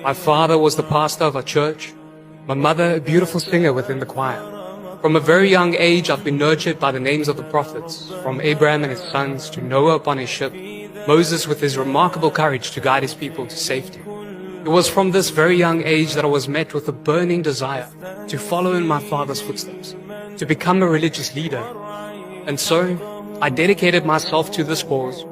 My father was the pastor of a church. My mother, a beautiful singer within the choir. From a very young age, I've been nurtured by the names of the prophets, from Abraham and his sons to Noah upon his ship, Moses with his remarkable courage to guide his people to safety. It was from this very young age that I was met with a burning desire to follow in my father's footsteps, to become a religious leader. And so, I dedicated myself to this cause,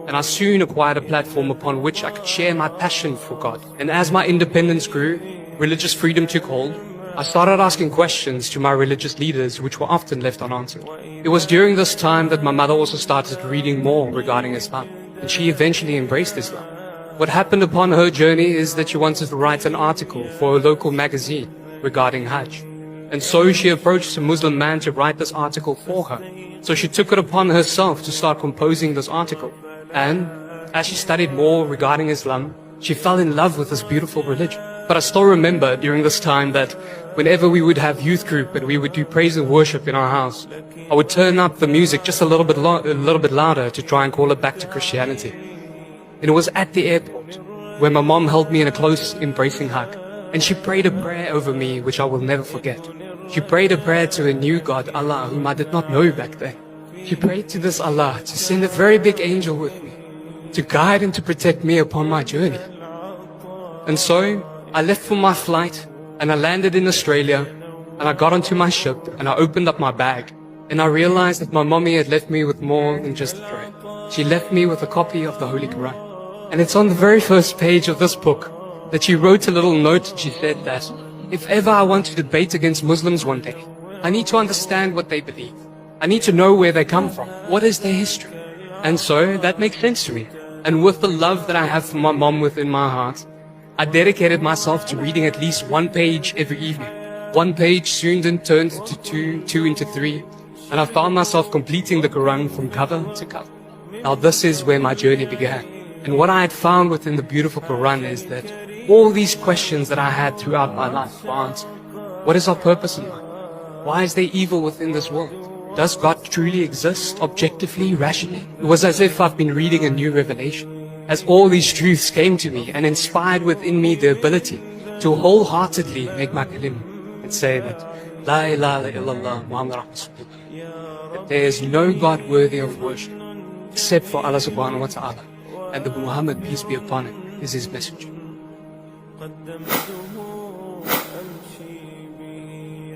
and I soon acquired a platform upon which I could share my passion for God. And as my independence grew, religious freedom took hold. I started asking questions to my religious leaders, which were often left unanswered. It was during this time that my mother also started reading more regarding Islam, and she eventually embraced Islam. What happened upon her journey is that she wanted to write an article for a local magazine regarding Hajj. And so she approached a Muslim man to write this article for her. So she took it upon herself to start composing this article. And as she studied more regarding Islam, she fell in love with this beautiful religion. But I still remember during this time that whenever we would have youth group and we would do praise and worship in our house, I would turn up the music just a little bit louder to try and call it back to Christianity. And it was at the airport where my mom held me in a close embracing hug, and she prayed a prayer over me which I will never forget. She prayed a prayer to a new God, Allah, whom I did not know back then. She prayed to this Allah to send a very big angel with me, to guide and to protect me upon my journey. And so, I left for my flight, and I landed in Australia, and I got onto my ship, and I opened up my bag, and I realized that my mommy had left me with more than just a prayer. She left me with a copy of the Holy Quran. And it's on the very first page of this book that she wrote a little note. She said that if ever I want to debate against Muslims one day, I need to understand what they believe. I need to know where they come from. What is their history? And so that makes sense to me. And with the love that I have for my mom within my heart, I dedicated myself to reading at least one page every evening. One page soon then turned into two into three, and I found myself completing the Quran from cover to cover. Now this is where my journey began. And what I had found within the beautiful Quran is that all these questions that I had throughout my life were answered. What is our purpose in life? Why is there evil within this world? Does God truly exist, objectively, rationally? It was as if I've been reading a new revelation, as all these truths came to me and inspired within me the ability to wholeheartedly make my kalim and say that La ilaha illallah Muhammad Rasulullah, that there is no God worthy of worship except for Allah subhanahu wa ta'ala, and that Muhammad, peace be upon him, is his messenger.